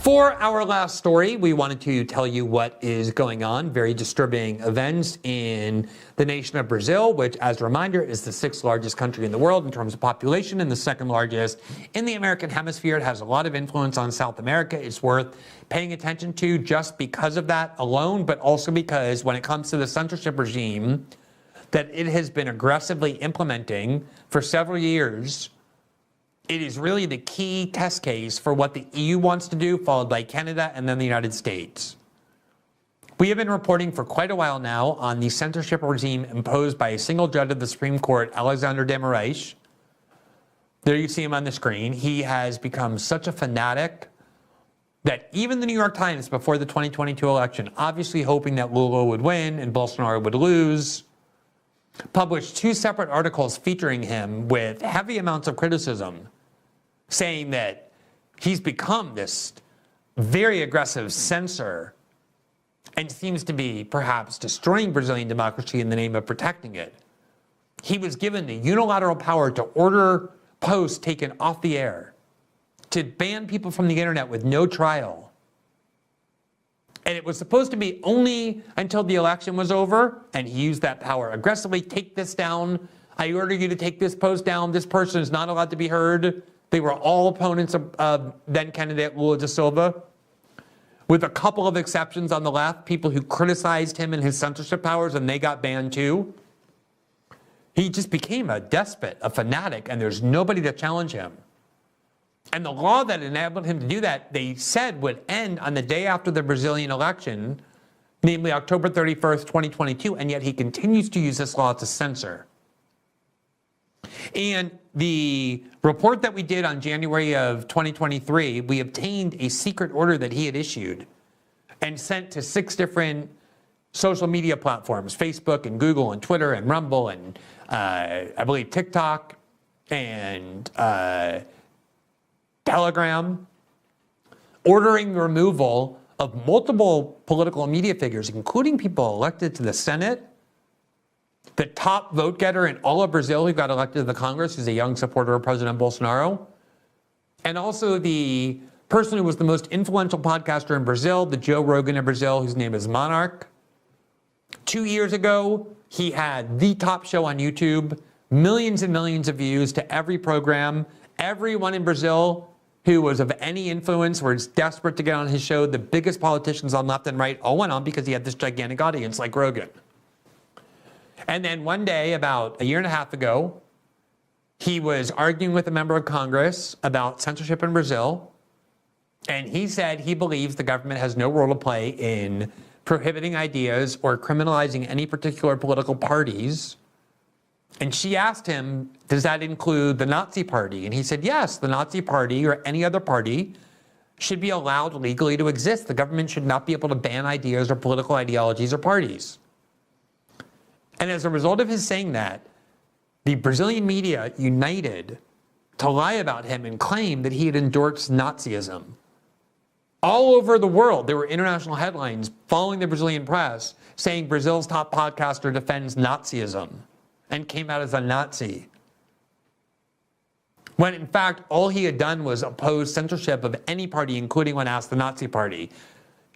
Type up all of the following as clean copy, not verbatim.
For our last story, we wanted to tell you what is going on. Very disturbing events in the nation of Brazil, which, as a reminder, is the 6th largest country in the world in terms of population and the 2nd largest in the American hemisphere. It has a lot of influence on South America. It's worth paying attention to just because of that alone, but also because when it comes to the censorship regime that it has been aggressively implementing for several years, it is really the key test case for what the EU wants to do, followed by Canada and then the United States. We have been reporting for quite a while now on the censorship regime imposed by a single judge of the Supreme Court, Alexandre de Moraes. There you see him on the screen. He has become such a fanatic that even the New York Times, before the 2022 election, obviously hoping that Lula would win and Bolsonaro would lose, published 2 separate articles featuring him with heavy amounts of criticism, saying that he's become this very aggressive censor and seems to be perhaps destroying Brazilian democracy in the name of protecting it. He was given the unilateral power to order posts taken off the air, to ban people from the internet with no trial. And it was supposed to be only until the election was over, and he used that power aggressively. Take this down. I order you to take this post down. This person is not allowed to be heard. They were all opponents of then candidate Lula da Silva, with a couple of exceptions on the left, people who criticized him and his censorship powers, and they got banned too. He just became a despot, a fanatic, and there's nobody to challenge him. And the law that enabled him to do that, they said, would end on the day after the Brazilian election, namely October 31st, 2022, and yet he continues to use this law to censor. And the report that we did on January of 2023, we obtained a secret order that he had issued and sent to 6 different social media platforms, Facebook and Google and Twitter and Rumble and I believe TikTok and Telegram, ordering the removal of multiple political and media figures, including people elected to the Senate. The top vote getter in all of Brazil who got elected to the Congress is a young supporter of President Bolsonaro. And also the person who was the most influential podcaster in Brazil, the Joe Rogan of Brazil, whose name is Monark. 2 years ago, he had the top show on YouTube, millions and millions of views to every program. Everyone in Brazil who was of any influence was desperate to get on his show. The biggest politicians on left and right all went on because he had this gigantic audience like Rogan. And then one day, about a year and a half ago, he was arguing with a member of Congress about censorship in Brazil. And he said he believes the government has no role to play in prohibiting ideas or criminalizing any particular political parties. And she asked him, does that include the Nazi Party? And he said, yes, the Nazi Party or any other party should be allowed legally to exist. The government should not be able to ban ideas or political ideologies or parties. And as a result of his saying that, the Brazilian media united to lie about him and claim that he had endorsed Nazism. All over the world, there were international headlines following the Brazilian press saying Brazil's top podcaster defends Nazism and came out as a Nazi. When in fact, all he had done was oppose censorship of any party, including when asked the Nazi Party.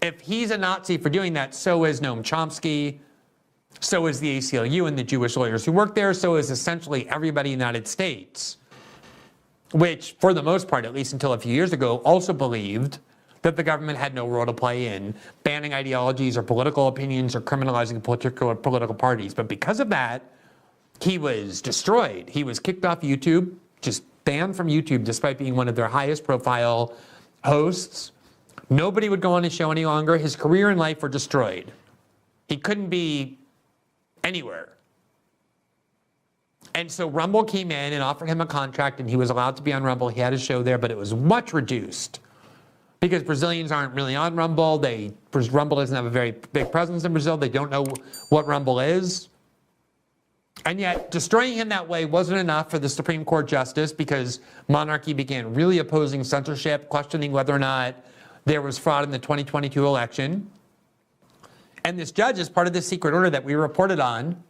If he's a Nazi for doing that, so is Noam Chomsky, so is the ACLU and the Jewish lawyers who work there, so is essentially everybody in the United States, which for the most part, at least until a few years ago, also believed that the government had no role to play in banning ideologies or political opinions or criminalizing particular political parties. But because of that, he was destroyed. He was kicked off YouTube, just banned from YouTube despite being one of their highest profile hosts. Nobody would go on his show any longer. His career and life were destroyed. He couldn't be anywhere. And so Rumble came in and offered him a contract and he was allowed to be on Rumble. He had his show there, but it was much reduced because Brazilians aren't really on Rumble. Rumble doesn't have a very big presence in Brazil. They don't know what Rumble is. And yet destroying him that way wasn't enough for the Supreme Court justice because Monarchy began really opposing censorship, questioning whether or not there was fraud in the 2022 election. And this judge, as part of this secret order that we reported on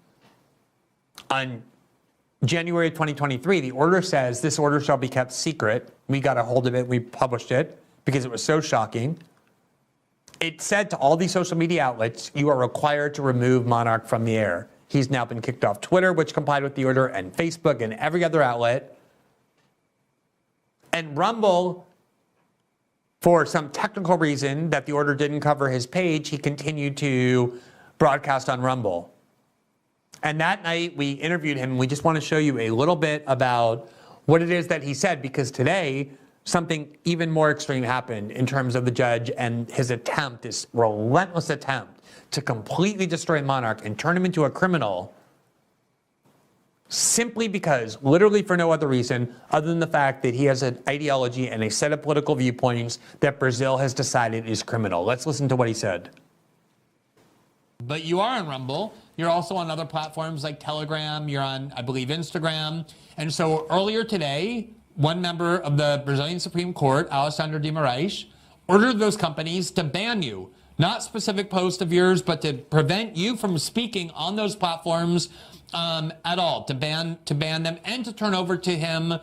January of 2023, the order says this order shall be kept secret. We got a hold of it, we published it, because it was so shocking. It said to all these social media outlets, you are required to remove Monark from the air. He's now been kicked off Twitter, which complied with the order, and Facebook and every other outlet. And Rumble, for some technical reason that the order didn't cover his page, he continued to broadcast on Rumble. And that night we interviewed him, and we just want to show you a little bit about what it is that he said, because today something even more extreme happened in terms of the judge and his attempt, this relentless attempt to completely destroy Monark and turn him into a criminal, simply because, literally for no other reason, other than the fact that he has an ideology and a set of political viewpoints that Brazil has decided is criminal. Let's listen to what he said. But you are on Rumble. You're also on other platforms like Telegram. You're on, I believe, Instagram. And so earlier today, one member of the Brazilian Supreme Court, Alexandre de Moraes, ordered those companies to ban you. Not specific posts of yours, but to prevent you from speaking on those platforms at all, to ban them and to turn over to him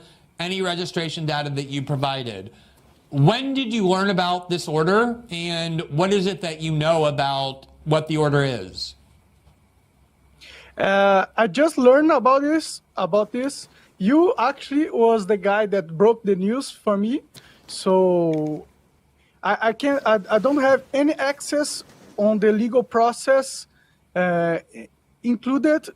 any registration data that you provided. When did you learn about this order, and what is it that you know about what the order is? I just learned about this. You actually was the guy that broke the news for me, so I don't have any access on the legal process included.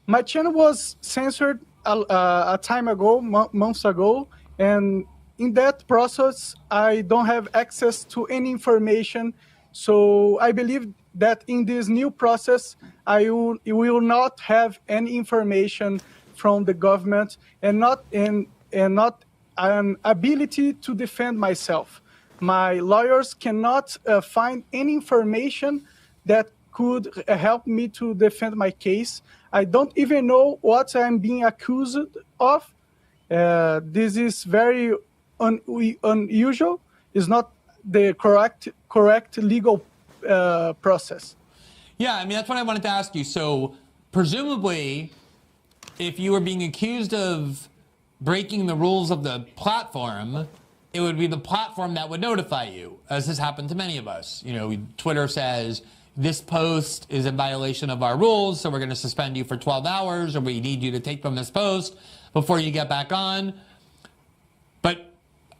My channel was censored a time ago, months ago, and in that process, I don't have access to any information. So I believe that in this new process, I will not have any information from the government and not an ability to defend myself. My lawyers cannot find any information that could help me to defend my case. I don't even know what I'm being accused of. This is very unusual. It's not the correct legal process. Yeah, I mean, that's what I wanted to ask you. So presumably, if you were being accused of breaking the rules of the platform, it would be the platform that would notify you, as has happened to many of us. You know, Twitter says, this post is in violation of our rules, so we're going to suspend you for 12 hours, or we need you to take from this post before you get back on. But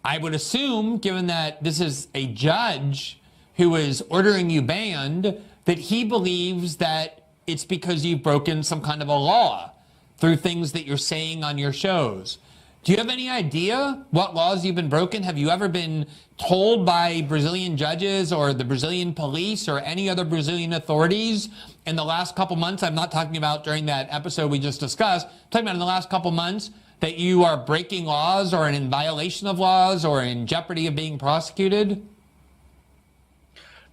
I would assume, given that this is a judge who is ordering you banned, that he believes that it's because you've broken some kind of a law through things that you're saying on your shows. Do you have any idea what laws you've been broken? Have you ever been told by Brazilian judges or the Brazilian police or any other Brazilian authorities in the last couple months? I'm not talking about during that episode we just discussed. I'm talking about in the last couple months that you are breaking laws or in violation of laws or in jeopardy of being prosecuted?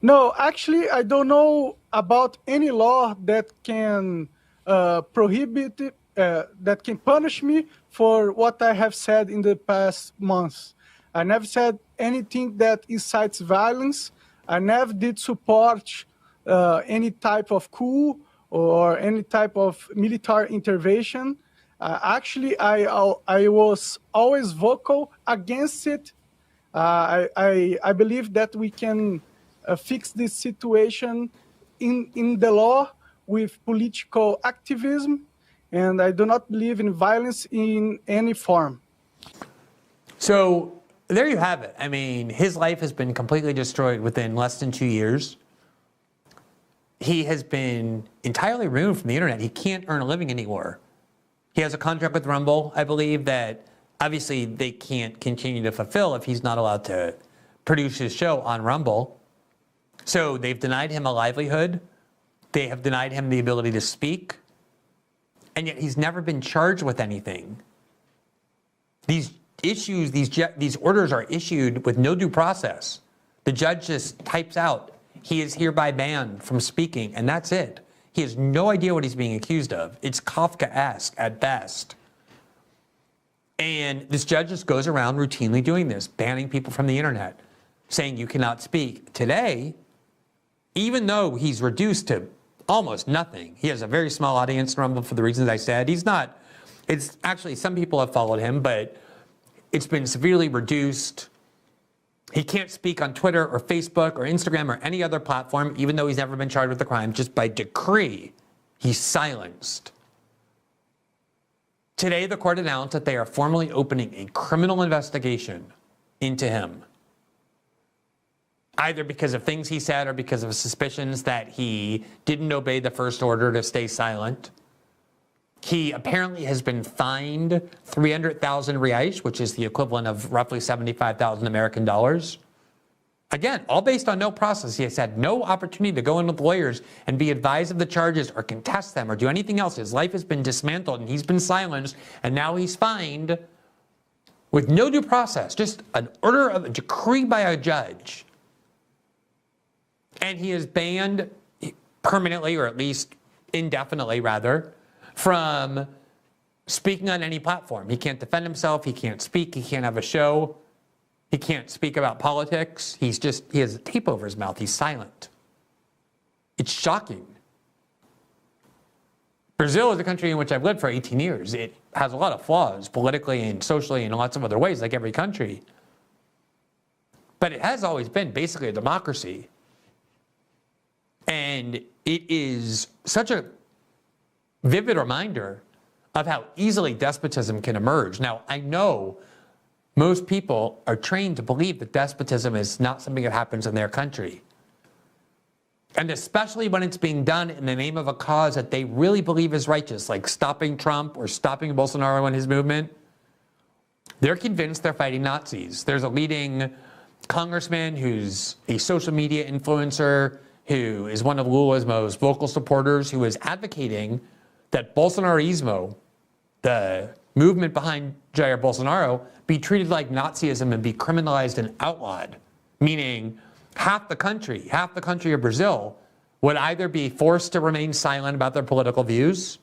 No, actually, I don't know about any law that can prohibit it, that can punish me for what I have said in the past months. I never said anything that incites violence. I never did support any type of coup or any type of military intervention. Actually, I was always vocal against it. I believe that we can fix this situation in the law with political activism, and I do not believe in violence in any form. So there you have it. I mean, his life has been completely destroyed within less than 2 years. He has been entirely removed from the internet. He can't earn a living anymore. He has a contract with Rumble, I believe, that obviously they can't continue to fulfill if he's not allowed to produce his show on Rumble. So they've denied him a livelihood. They have denied him the ability to speak. And yet he's never been charged with anything. These issues, these orders are issued with no due process. The judge just types out, he is hereby banned from speaking, and that's it. He has no idea what he's being accused of. It's Kafkaesque at best. And this judge just goes around routinely doing this, banning people from the internet, saying you cannot speak. Today, even though he's reduced to almost nothing, he has a very small audience in Rumble for the reasons I said. He's not, it's actually, some people have followed him, but it's been severely reduced. He can't speak on Twitter or Facebook or Instagram or any other platform, even though he's never been charged with a crime. Just by decree, he's silenced. Today, the court announced that they are formally opening a criminal investigation into him, either because of things he said or because of suspicions that he didn't obey the first order to stay silent. He apparently has been fined 300,000 reais, which is the equivalent of roughly 75,000 American dollars. Again, all based on no process. He has had no opportunity to go in with lawyers and be advised of the charges or contest them or do anything else. His life has been dismantled and he's been silenced, and now he's fined with no due process, just an order of a decree by a judge. And he is banned permanently, or at least indefinitely rather, from speaking on any platform. He can't defend himself, he can't speak, he can't have a show, he can't speak about politics. He has a tape over his mouth, he's silent. It's shocking. Brazil is a country in which I've lived for 18 years. It has a lot of flaws politically and socially and lots of other ways, like every country. But it has always been basically a democracy. And it is such a vivid reminder of how easily despotism can emerge. Now, I know most people are trained to believe that despotism is not something that happens in their country. And especially when it's being done in the name of a cause that they really believe is righteous, like stopping Trump or stopping Bolsonaro and his movement, they're convinced they're fighting Nazis. There's a leading congressman who's a social media influencer who is one of Lula's most vocal supporters, who is advocating that Bolsonarismo, the movement behind Jair Bolsonaro, be treated like Nazism and be criminalized and outlawed, meaning half the country of Brazil would either be forced to remain silent about their political views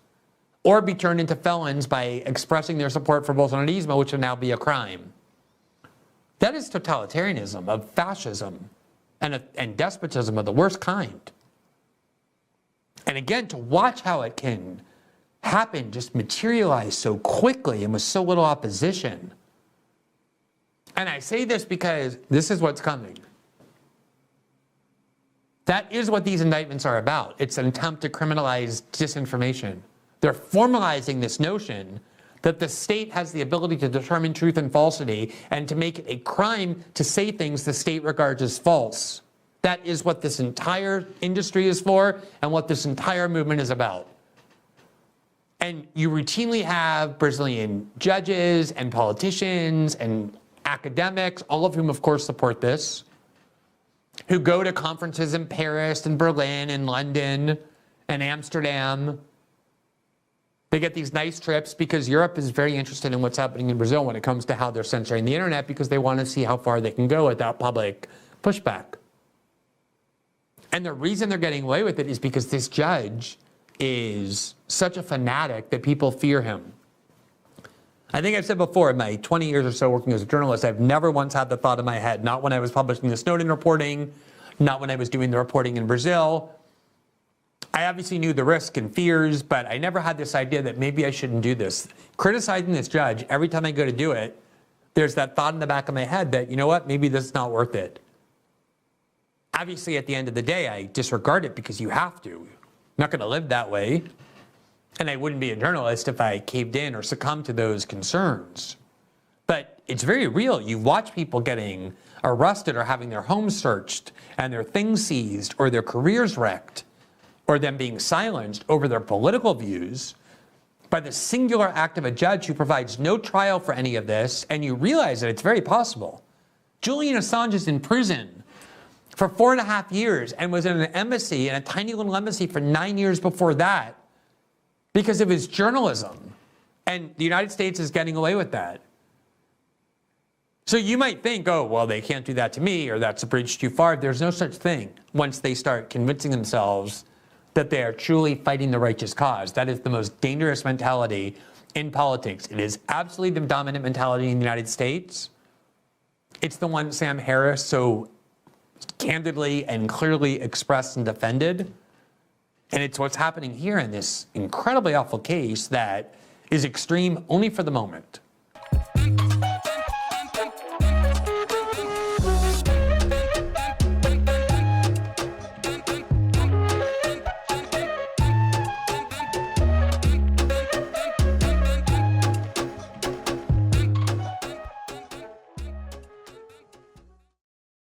or be turned into felons by expressing their support for Bolsonarismo, which would now be a crime. That is totalitarianism of fascism and despotism of the worst kind. And again, to watch how it can happen, just materialize so quickly and with so little opposition. And I say this because this is what's coming. That is what these indictments are about. It's an attempt to criminalize disinformation. They're formalizing this notion that the state has the ability to determine truth and falsity and to make it a crime to say things the state regards as false. That is what this entire industry is for and what this entire movement is about. And you routinely have Brazilian judges and politicians and academics, all of whom, of course, support this, who go to conferences in Paris and Berlin and London and Amsterdam. They get these nice trips because Europe is very interested in what's happening in Brazil when it comes to how they're censoring the internet, because they want to see how far they can go without public pushback. And the reason they're getting away with it is because this judge is such a fanatic that people fear him. I think I've said before, in my 20 years or so working as a journalist, I've never once had the thought in my head, not when I was publishing the Snowden reporting, not when I was doing the reporting in Brazil. I obviously knew the risk and fears, but I never had this idea that maybe I shouldn't do this. Criticizing this judge, every time I go to do it, there's that thought in the back of my head that, you know what, maybe this is not worth it. Obviously, at the end of the day, I disregard it because you have to. I'm not going to live that way. And I wouldn't be a journalist if I caved in or succumbed to those concerns. But it's very real. You watch people getting arrested or having their homes searched and their things seized or their careers wrecked or them being silenced over their political views by the singular act of a judge who provides no trial for any of this, and you realize that it's very possible. Julian Assange is in prison for 4.5 years and was in an embassy, in a tiny little embassy, for 9 years before that because of his journalism. And the United States is getting away with that. So you might think, oh, well, they can't do that to me, or that's a bridge too far. There's no such thing once they start convincing themselves that they are truly fighting the righteous cause. That is the most dangerous mentality in politics. It is absolutely the dominant mentality in the United States. It's the one Sam Harris so candidly and clearly expressed and defended. And it's what's happening here in this incredibly awful case that is extreme only for the moment.